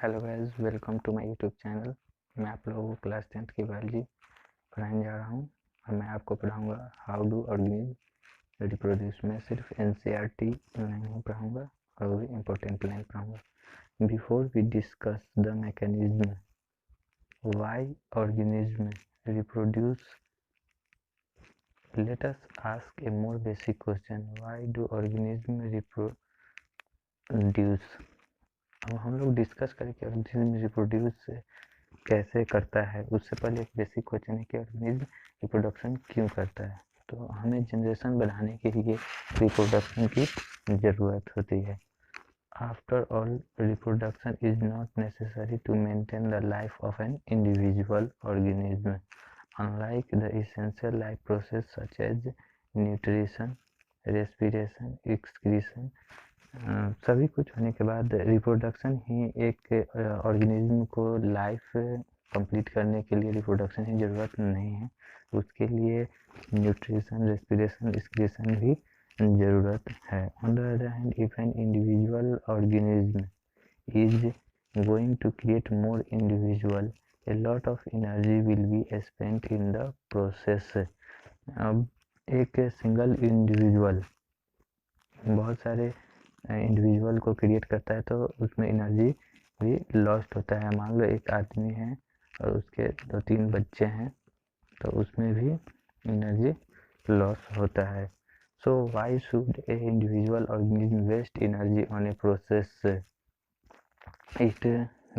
Hello guys, welcome to my YouTube channel. मैं आप लोगों को क्लास 10 की बायोलॉजी पढ़ाने जा रहा हूं और मैं आपको पढ़ाऊंगा हाउ डू ऑर्गेनिज्म रिप्रोड्यूस। मैं सिर्फ एनसीईआरटी लाइन ही पढ़ाऊंगा और वो भी इम्पोर्टेंट लाइन पढ़ाऊंगा। Before we discuss the mechanism why organism reproduce, let us ask a more basic question, why do organism reproduce. अब हम लोग डिस्कस करें कि ऑर्गेनिज्म रिप्रोड्यूस कैसे करता है। उससे पहले एक बेसिक क्वेश्चन है कि ऑर्गेनिज्म रिप्रोडक्शन क्यों करता है। तो हमें जनरेशन बढ़ाने के लिए रिप्रोडक्शन की ज़रूरत होती है। After all, reproduction is not necessary to maintain the life of an individual organism, unlike the essential life process such as nutrition, respiration, excretion. सभी कुछ होने के बाद रिप्रोडक्शन ही एक ऑर्गेनिज्म को लाइफ कंप्लीट करने के लिए रिप्रोडक्शन ही ज़रूरत नहीं है। उसके लिए न्यूट्रिशन, रेस्पिरेशन, एक्सक्रीशन भी ज़रूरत है। On the other hand, if an individual organism is going to create more individual, a lot of energy will be spent in the process. अब एक सिंगल इंडिविजुअल बहुत सारे इंडिविजुअल को क्रिएट करता है तो उसमें एनर्जी भी लॉस्ट होता है। मान लो एक आदमी है और उसके 2-3 बच्चे हैं तो उसमें भी एनर्जी लॉस होता है। So why should a individual organism waste energy on a process it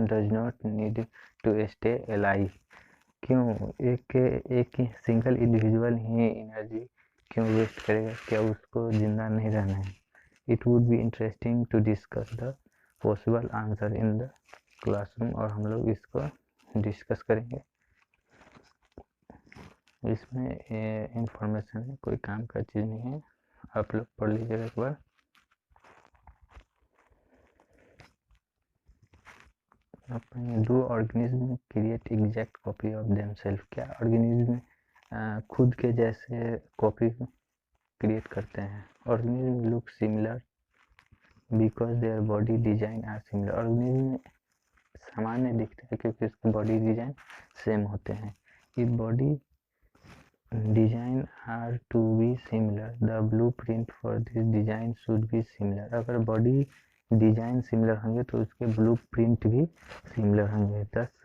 does not need to stay alive. क्यों एक सिंगल इंडिविजुअल ही एनर्जी क्यों वेस्ट करेगा? क्या उसको जिंदा नहीं रहना है? It would be interesting to discuss the possible answer in the classroom, और हम लोग इसको डिस्कस करेंगे। इसमें इंफॉर्मेशन है, कोई काम का चीज़ नहीं है, आप लोग पढ़ लीजिएगा एक बार। Do organism create exact copy of themselves? क्या ऑर्गेनिज्म खुद के जैसे कॉपी क्रिएट करते हैं? Organism look similar because their body design are similar. Organism सामान्य दिखते हैं क्योंकि उसके बॉडी डिजाइन सेम होते हैं। If body design are to be similar, the blueprint for this design should be similar. अगर बॉडी डिजाइन सिमिलर होंगे तो उसके ब्लूप्रिंट भी सिमिलर होंगे। Thus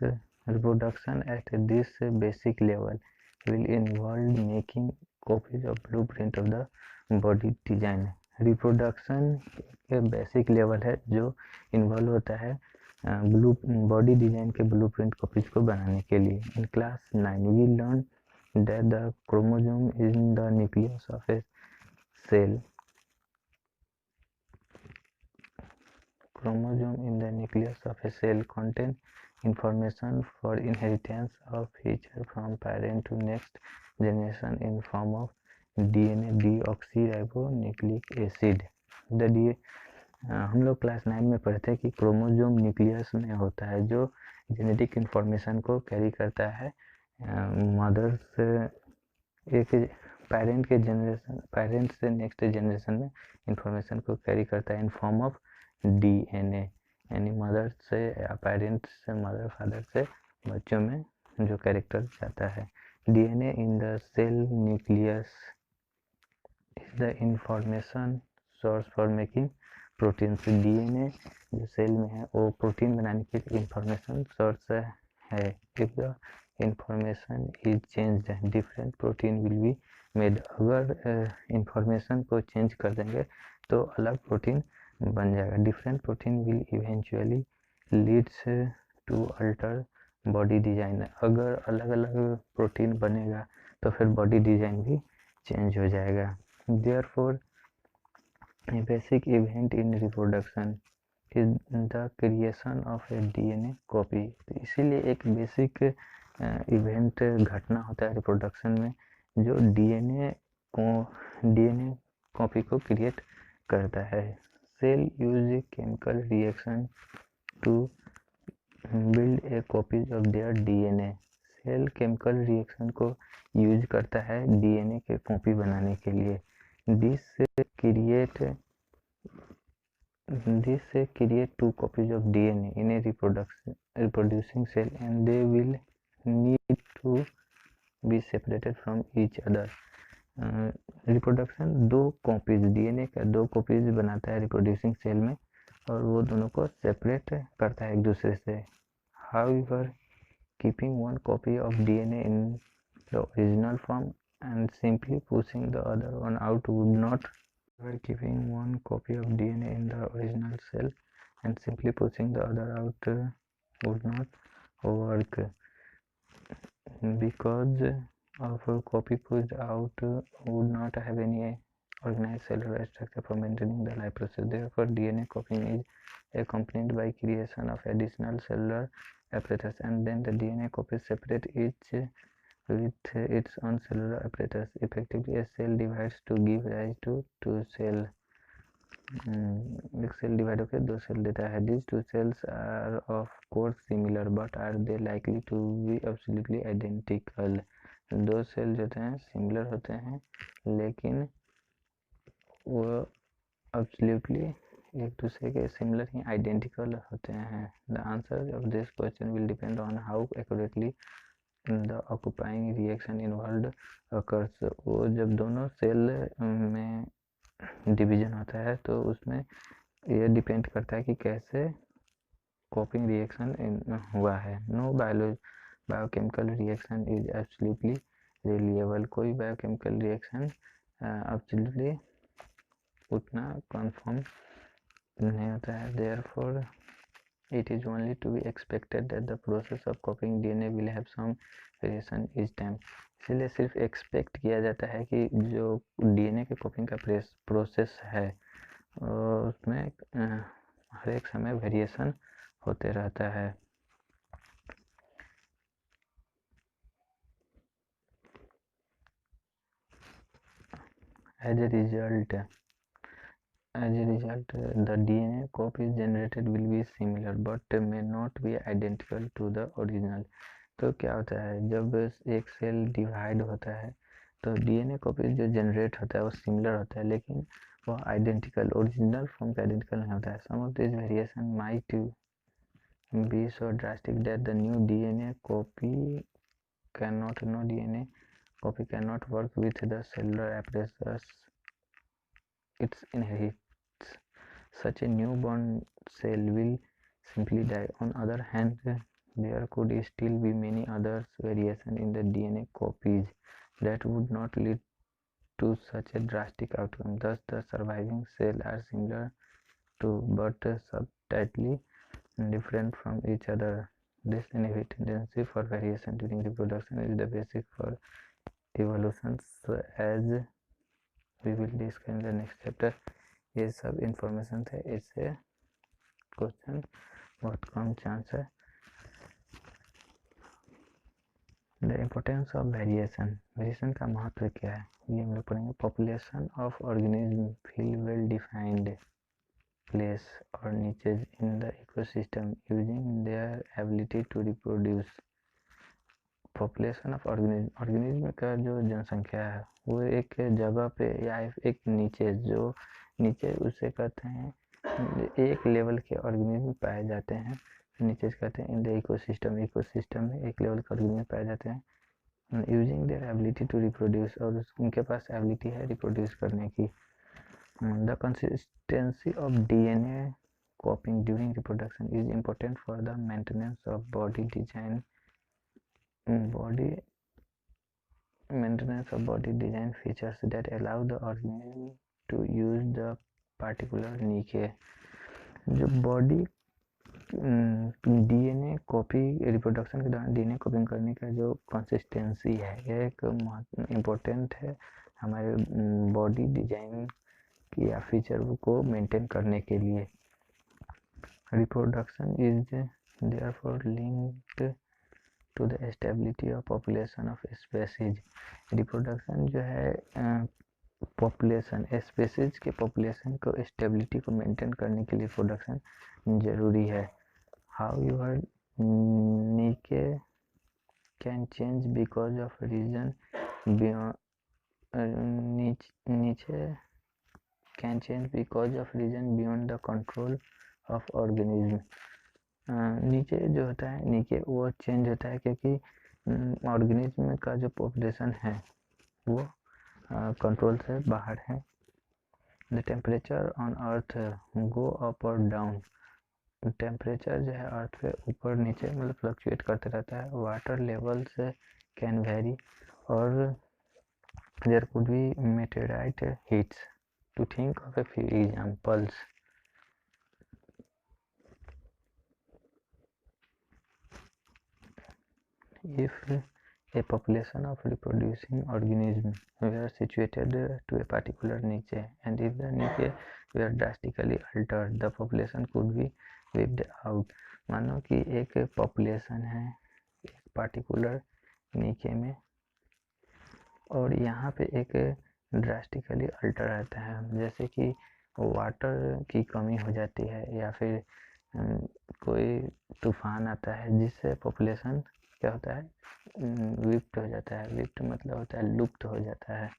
reproduction at this basic level will involve making copies of blueprint of the body design. Reproduction के basic level है जो involve होता है बॉडी डिजाइन के ब्लूप्रिंट कॉपीज को बनाने के लिए। In class 9 we learn that the chromosome in the nucleus of a cell contain information for inheritance of feature from parent to next generation in form of DNA deoxyribonucleic acid. हम लोग class 9 में पढ़ते हैं कि chromosome nucleus में होता है जो जेनेटिक इंफॉर्मेशन को कैरी करता है मदर से एक पेरेंट से नेक्स्ट जनरेशन में इंफॉर्मेशन को कैरी करता है इन फॉर्म ऑफ डीएनए, यानी मदर से या पेरेंट से, मदर फादर से बच्चों में जो कैरेक्टर जाता है। DNA in the cell nucleus is the information source for making protein. DNA जो सेल में है वो प्रोटीन बनाने के लिए इंफॉर्मेशन सोर्स है। If the information is change, different protein will be made. अगर इंफॉर्मेशन को चेंज कर देंगे तो अलग प्रोटीन बन जाएगा। Different protein will eventually leads to alter body design. अगर अलग अलग प्रोटीन बनेगा तो फिर बॉडी डिजाइन भी चेंज हो जाएगा। Therefore A basic event in reproduction is the creation of A DNA copy. इसीलिए एक बेसिक इवेंट घटना होता है रिप्रोडक्शन में जो डीएनए कॉपी को क्रिएट करता है। Cell use chemical reaction to build a copy of their DNA. Cell chemical reaction को यूज करता है डीएनए के कॉपी बनाने के लिए। This create This create two copies of DNA in a reproducing cell, and they will need to be separated from each other. Reproduction दो copies DNA का दो कॉपीज बनाता है रिप्रोड्यूसिंग सेल में, और वो दोनों को सेपरेट करता है एक दूसरे से. However, keeping one copy of DNA in the original form and simply pushing the other one out would not. However, keeping one copy of DNA in the original cell and simply pushing the other out would not work, because of a copy pushed out would not have any organized cellular structure for maintaining the life process. Therefore, DNA copying is accompanied by creation of additional cellular apparatus, and then the DNA copies separate each with its own cellular apparatus. Effectively, a cell divides to give rise to two cell. एक cell divide होकर दो cell देता है. These two cells are of course similar, but are they likely to be absolutely identical? दो cell जो होते हैं similar होते हैं, लेकिन वो absolutely एक दूसरे के सिमिलर ही आइडेंटिकल होते हैं. The answer of this question will depend on how accurately the occupying reaction involved occurs. वो जब दोनों सेल में डिवीजन होता है तो उसमें ये डिपेंड करता है कि कैसे कॉपिंग रिएक्शन हुआ है. No biochemical reaction is absolutely reliable. कोई बायोकेमिकल रिएक्शन एब्सोल्युटली उतना कंफर्म नहीं होता है. Therefore it is only to be expected that the process of copying DNA will have some variation each time. इसलिए सिर्फ एक्सपेक्ट किया जाता है कि जो डीएनए के कॉपिंग का प्रोसेस है उसमें हर एक समय वेरिएशन होते रहता है. As a result, the DNA copies generated will be similar but may not be identical to the original. तो क्या होता है, जब एक सेल डिवाइड होता है तो डीएनए कॉपीज जो जनरेट होता है वो सिमिलर होता है, लेकिन वो आइडेंटिकल ओरिजिनल फॉर्म का आइडेंटिकल नहीं होता है. Some of this variation might be so drastic that the new DNA copy cannot work with the cellular apparatus it inherits. Such a newborn cell will simply die. On the other hand, there could still be many other variations in the DNA copies that would not lead to such a drastic outcome. Thus, the surviving cells are similar to but subtly different from each other. This inherent tendency for variation during reproduction is the basis for evolution, as we will discuss in the next chapter. ये सब information थे, इससे question बहुत कम chance है. The importance of variation का महत्व क्या है ये हम लोग पढ़ेंगे. Population of organism fill well defined place or niches in the ecosystem using their ability to reproduce. Population of organism का जो जनसंख्या है वो एक जगह पे या एक नीचे, जो नीचे उसे कहते हैं एक लेवल के ऑर्गेनिज्म पाए जाते हैं. नीचे कहते हैं इन द इकोसिस्टम में एक लेवल के ऑर्गेनिज्म पाए जाते हैं. Using their ability to reproduce, और उनके पास एबिलिटी है रिप्रोड्यूस करने की. The consistency of DNA copying during reproduction is important for the maintenance of body design features that allow the organism to use the particular niche. जो body DNA copy reproduction के दौरान DNA कॉपिंग करने का जो consistency है यह एक important है हमारे बॉडी डिजाइन की या फीचर को मेंटेन करने के लिए. Reproduction is therefore linked to the stability of population of species. Reproduction जो है पॉपुलेशन स्पेसीज के पॉपुलेशन को स्टेबिलिटी को मेंटेन करने के लिए रिप्रोडक्शन जरूरी है. However, niche can change because of reason niche can change because of reason beyond the control of organism. नीचे जो होता है नीचे वो चेंज होता है क्योंकि ऑर्गेनिज्म का जो पॉपुलेशन है वो कंट्रोल से बाहर है. The temperature on earth go up और डाउन. टेम्परेचर जो है अर्थ पे ऊपर नीचे मतलब फ्लक्चुएट करते रहता है. Water levels can vary or there could be meteorite hits. To think of a few examples. If a population of reproducing organisms were situated to a particular niche and if the niche were drastically altered, the population could be wiped out. मानो कि एक population है एक particular नीचे में और यहाँ पे एक ड्रास्टिकली अल्टर रहता है, जैसे कि वाटर की कमी हो जाती है या फिर कोई तूफान आता है जिससे पॉपुलेशन क्या होता है विप्ट हो जाता है. विप्ट मतलब होता है लुप्त हो जाता है.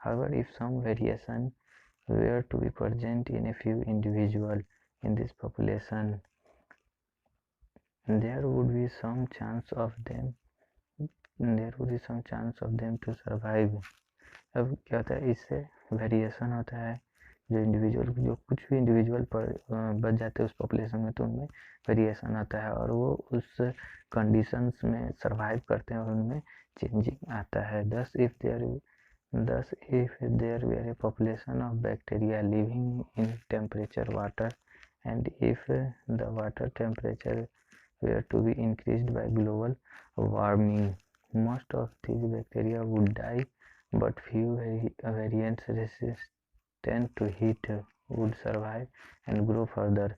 However, if some variation were to be present in a few individual in this population, there would be some chance of them to survive. अब क्या होता है इससे वेरिएशन होता है जो कुछ भी इंडिविजुअल पर बच जाते हैं उस पॉपुलेशन में तो उनमें वेरिएशन आता है और वो उस कंडीशंस में सरवाइव करते हैं और उनमें चेंजिंग आता है. Thus if there were a population of bacteria living in temperature water and if the water temperature were to be increased by global warming, most of these bacteria would die, but few variants resistant to heat would survive and grow further.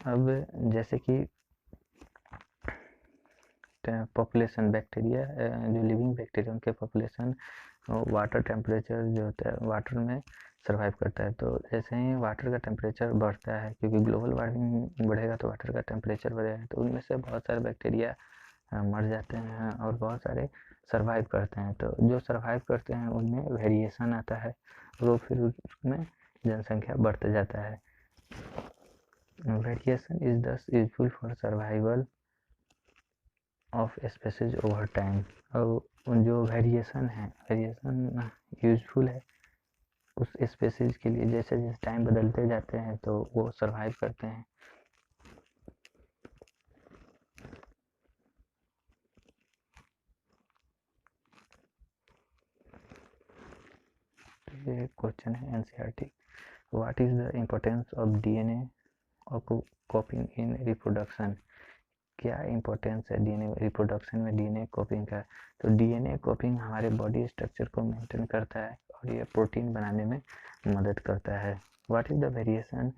अब जैसे कि population bacteria जो living bacteria उनके population water temperature जो होता है water में survive करता है. तो जैसे ही वाटर का टेम्परेचर बढ़ता है क्योंकि ग्लोबल वार्मिंग बढ़ेगा तो वाटर का टेम्परेचर बढ़ेगा तो उनमें से बहुत सारे बैक्टीरिया मर जाते हैं और बहुत सारे सरवाइव करते हैं. तो जो सरवाइव करते हैं उनमें वेरिएशन आता है वो फिर उसमें जनसंख्या बढ़ते जाता है. वेरिएशन इज दस useful for survival of species over time. और जो वेरिएशन यूजफुल है उस स्पीशीज के लिए. जैसे जैसे टाइम बदलते जाते हैं तो वो सरवाइव करते हैं. ये क्वेश्चन है NCERT. What is the importance of DNA कॉपिंग in reproduction. क्या इम्पोर्टेंस है डीएनए रिप्रोडक्शन में डीएनए कॉपिंग का. तो डीएनए कॉपिंग हमारे बॉडी स्ट्रक्चर को मेंटेन करता है और ये प्रोटीन बनाने में मदद करता है. What is the variation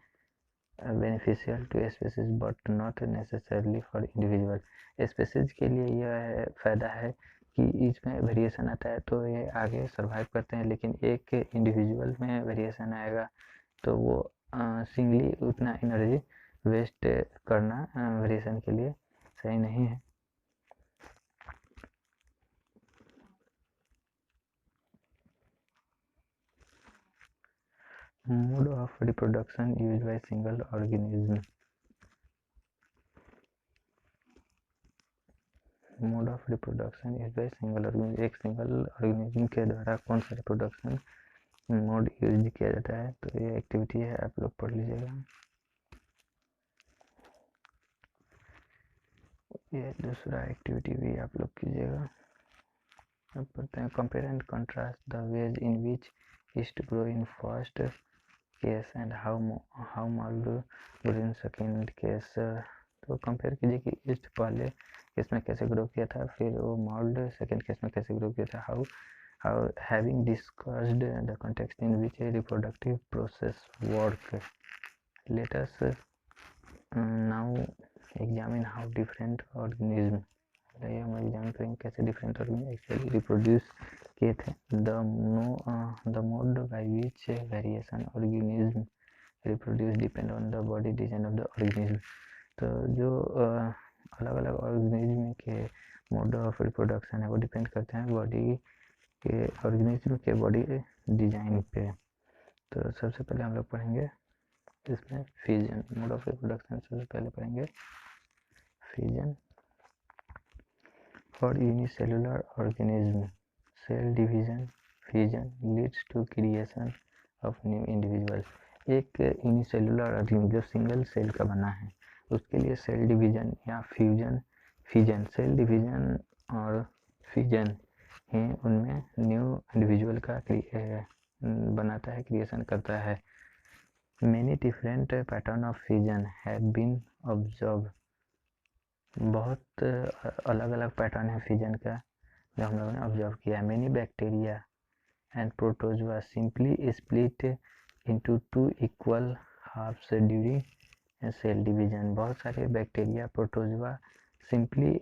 beneficial to species but not necessarily for individual. Species के लिए यह फायदा है कि इसमें वेरिएशन आता है तो ये आगे सरवाइव करते हैं, लेकिन एक इंडिविजुअल में वेरिएशन आएगा तो वो सिंगली उतना एनर्जी वेस्ट करना वेरिएशन के लिए सही नहीं है. Mode of reproduction used by single organism. Mode of reproduction used by single organism. एक सिंगल ऑर्गेनिज्म के द्वारा कौन सा रिप्रोडक्शन मोड यूज किया जाता है. तो ये एक्टिविटी है आप लोग पढ़ लीजिएगा. ये दूसरा एक्टिविटी भी आप लोग कीजिएगा. अब पढ़ते हैं compare and contrast the ways in which east grow in first case and how mould grow in second case. तो कंपेयर कीजिए कि ईस्ट पहले केस में कैसे ग्रो किया था फिर वो मोल्ड सेकेंड केस में कैसे ग्रो किया था. How having discussed the context in which A reproductive process work, let us now examine how different organism. हम एग्जामिन करेंगे कैसे डिफरेंट ऑर्गेनिज्म एक्चुअली रिप्रोड्यूस किए थे. The mode by which variation organism reproduce depend on the body design of the organism. तो जो अलग अलग organism के मोड ऑफ रिप्रोडक्शन है वो डिपेंड करते हैं बॉडी के ऑर्गेनिज्म के बॉडी डिजाइन पे. तो सबसे पहले हम लोग पढ़ेंगे इसमें फ्यूजन, मोड ऑफ रिप्रोडक्शन सबसे पहले पढ़ेंगे fusion for unicellular organism. Cell division fusion leads to creation of new individual. एक यूनिसेलुलर ऑर्गेनिज्म जो सिंगल सेल का बना है उसके लिए सेल डिवीजन या फ्यूजन सेल डिवीजन और फ्यूजन ही उनमें न्यू इंडिविजुअल का बनाता है, क्रिएशन करता है। Many different pattern of fusion have been observed। बहुत अलग अलग पैटर्न है फ्यूजन का जो हम लोगों ने ऑब्जर्व किया है। Many bacteria and protozoa simply split into two equal halves during cell division। बहुत सारे बैक्टीरिया प्रोटोजोआ सिंपली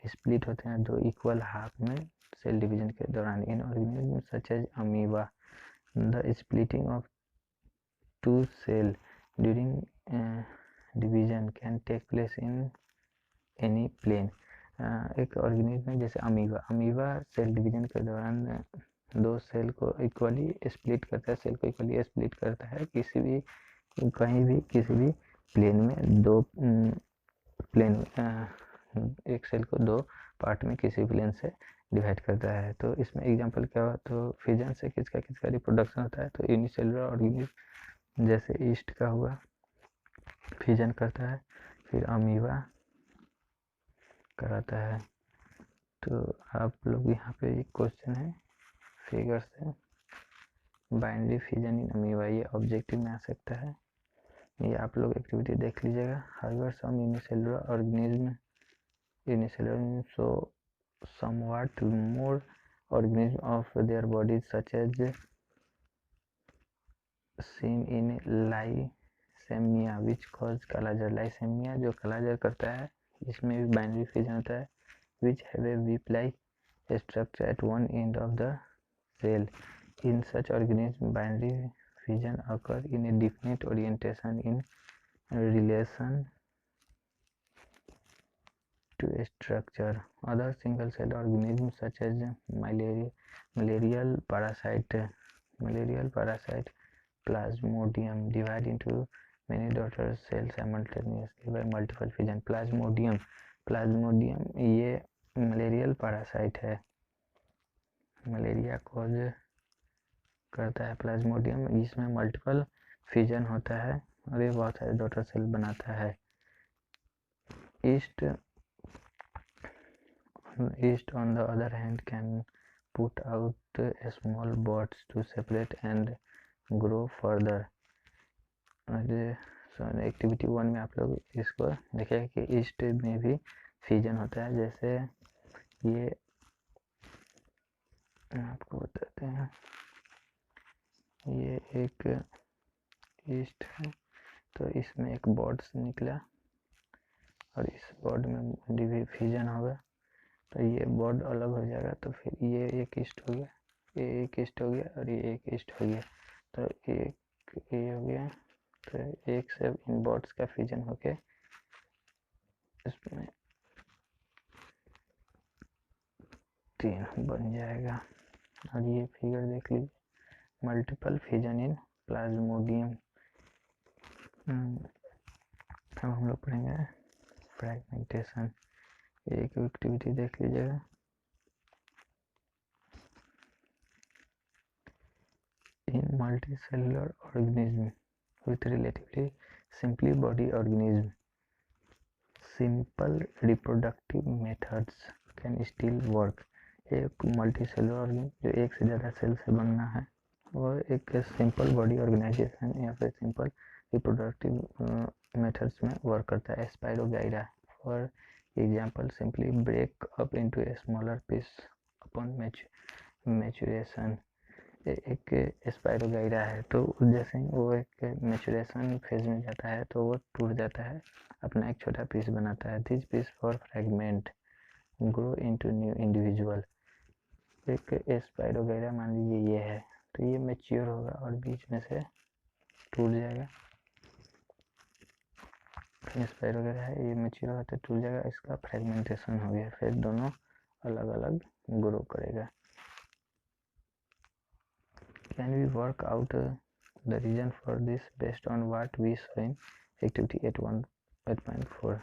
स्प्लिट होते हैं दो इक्वल हाफ में सेल डिवीजन के दौरान। In organism such as amoeba the splitting of two cell during division can take place in any plane। एक organism में जैसे अमीबा सेल डिवीजन के दौरान दो सेल को इक्वली स्प्लिट करता है, सेल को इक्वली स्प्लिट करता है किसी भी कहीं भी किसी भी प्लेन में। दो प्लेन एक सेल को दो पार्ट में किसी प्लेन से डिवाइड करता है। तो इसमें एग्जांपल क्या हुआ, तो फ्यूजन से किसका किसका रिप्रोडक्शन होता है, तो यूनिसेलुलर ऑर्गेनिज्म जैसे ईस्ट का हुआ फ्यूजन करता है, फिर अमीबा कराता है। तो आप लोग यहाँ पे एक क्वेश्चन है फिगर से, बाइनरी फ्यूजन इन अमीबा, ये ऑब्जेक्टिव में आ सकता है, ये आप लोग एक्टिविटी देख लीजिएगा। However some unicellular organism so somewhat more organism of their bodies such as seen in lysemia which cause कालाजार। लाइसेमिया जो कालाजार करता है इसमें भी बाइनरी फ्यूजन होता है। which have a whip-like structure at one end of the cell। in such organism binary fusion occur in a definite orientation in relation to structure। other single cell organisms such as malarial parasite plasmodium divide into many daughter cells simultaneously by multiple fusion। Plasmodium ये malarial parasite है, malaria cause करता है Plasmodium, इसमें multiple fusion होता है और ये बहुत सारे डॉटर सेल बनाता है। Yeast on the other hand can put out small buds to separate and grow further। Activity 1 में आप लोग इसको देखेगा कि ईस्ट में भी फ्यूजन होता है। जैसे ये आपको बताते हैं, ये एक ईस्ट है तो इसमें एक बॉड्स निकला और इस बॉड में फ्यूजन होगा तो ये बॉड अलग हो जाएगा, तो फिर ये एक ईस्ट हो गया, ये एक ईस्ट हो गया और ये एक ईस्ट हो गया, तो एक ये हो गया, तो एक से इन बॉड्स का फ्यूजन होके इसमें 3 बन जाएगा। और ये फिगर देख लीजिए, मल्टीपल फ्यूजन इन प्लाज्मोडियम। अब हम लोग पढ़ेंगे फ्रैगमेंटेशन, एक एक्टिविटी देख लीजिएगा। In multicellular organism with relatively simply body organism, simple reproductive methods can still work। एक मल्टीसेलुलर ऑर्गेनिज्म जो एक से ज़्यादा सेल से बनना है वो एक सिंपल बॉडी ऑर्गेनाइजेशन या फिर सिंपल रिप्रोडक्टिव मेथड्स में वर्क करता है। Spirogyra for example simply break up into a smaller piece upon maturation. एक स्पाइरोगाइरा है तो जैसे ही वो एक मैच्योरेशन फेज में जाता है तो वो टूट जाता है, अपना एक छोटा पीस बनाता है। This piece for fragment grow into new individual. एक स्पाइरोगाइरा मान लीजिए ये है तो ये मैच्योर होगा और बीच में से टूट जाएगा। स्पाइरोगाइरा है, ये मैच्योर होगा तो टूट जाएगा, इसका फ्रैगमेंटेशन हो गया, फिर दोनों अलग अलग ग्रो करेगा। Can we work out The reason for this based on what we saw in activity 8.4.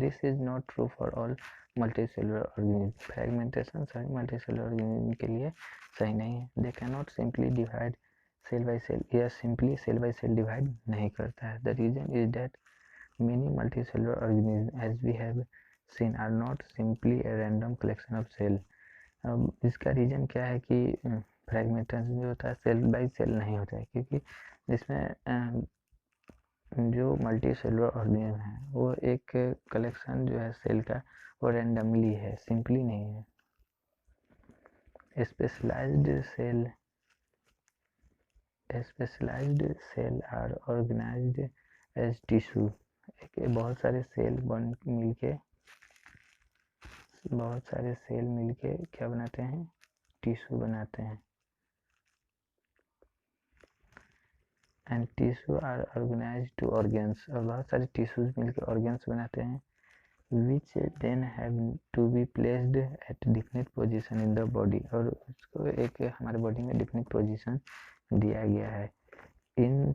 This is not true for all multicellular organisms. Fragmentation सभी multicellular organism के लिए सही नहीं है. They cannot simply divide cell by cell. यह simply cell by cell divide नहीं करता है. The reason is that many multicellular organisms, as we have seen, are not simply a random collection of cell. अब इसका reason क्या है कि fragmentation जो होता है सेल बाय सेल नहीं होता है, क्योंकि इसमें जो मल्टी सेलुलर ऑर्गेनिज्म है वो एक कलेक्शन जो है सेल का वो रैंडमली है, सिंपली नहीं है. Specialised cell are organised as tissue. बहुत सारे सेल मिलके क्या बनाते हैं, टिश्यू बनाते हैं. And tissue are organised to organs. और बहुत सारे टिश्यूज मिलकर ऑर्गन्स बनाते हैं, which then have to be placed at definite position in the body. और उसको एक हमारे बॉडी में डिफिनिट पोजीशन दिया गया है. इन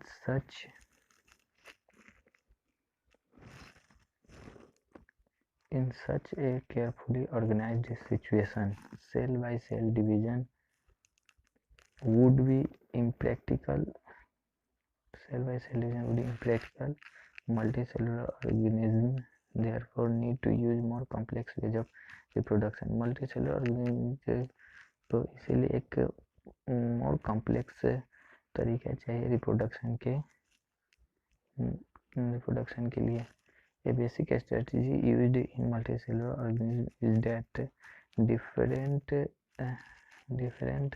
such a carefully organized situation, cell by cell division would be impractical. Multicellular organisms therefore need to use more complex ways of reproduction. Multicellular organism तो इसीलिए एक more complex तरीका चाहिए रिप्रोडक्शन के लिए. A basic strategy used in multicellular organisms is that different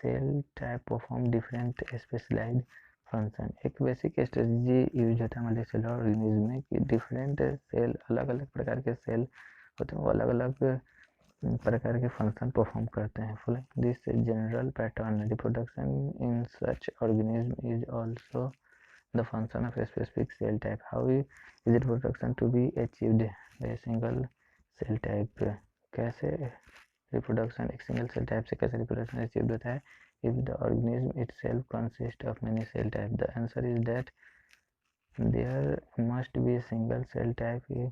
cell type perform different specialized function. एक basic strategy use होता है मल्टीसेलुलर ऑर्गेनिज्म में कि डिफरेंट सेल, अलग अलग प्रकार के सेल होते हैं, वो अलग अलग प्रकार के फंक्शन परफॉर्म करते हैं. This general pattern reproduction in such organism is also the function of a specific cell type. How is reproduction to be achieved a single cell type. कैसे रिप्रोडक्शन एक सिंगल सेल टाइप से कैसे reproduction achieve होता है. If the organism itself consists of many cell types, the answer is that there must be a single cell type in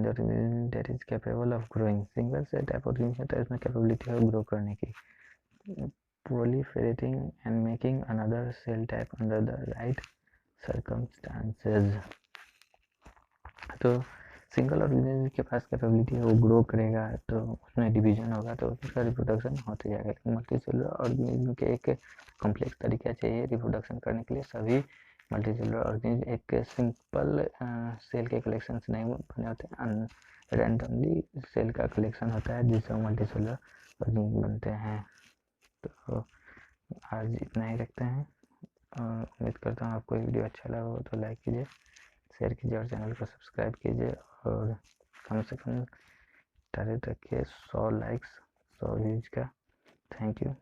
the organism that is capable of growing. Single cell type organism है तो इसमें capability है grow करने की, proliferating and making another cell type under the right circumstances. तो single organism के पास capability है, वो ग्रो करेगा तो उसमें डिवीजन होगा तो उसका रिप्रोडक्शन होते जाएगा. मल्टीसेलुलर ऑर्गेनिज्म के एक कॉम्प्लेक्स तरीका चाहिए रिप्रोडक्शन करने के लिए. सभी मल्टीसेलुलर ऑर्गेनिज्म एक सिंपल सेल के कलेक्शन से नहीं बने होते हैं, रैंडमली सेल का कलेक्शन होता है जिससे मल्टीसेलुलर ऑर्गेनिज्म बनते हैं. तो आज इतना ही रखते हैं और उम्मीद करता हूँ आपको ये वीडियो अच्छा लगा हो तो लाइक कीजिए, शेयर कीजिए और चैनल को सब्सक्राइब कीजिए और कम से कम टारगेट रखिए 100 लाइक्स 100 व्यूज का. Thank you.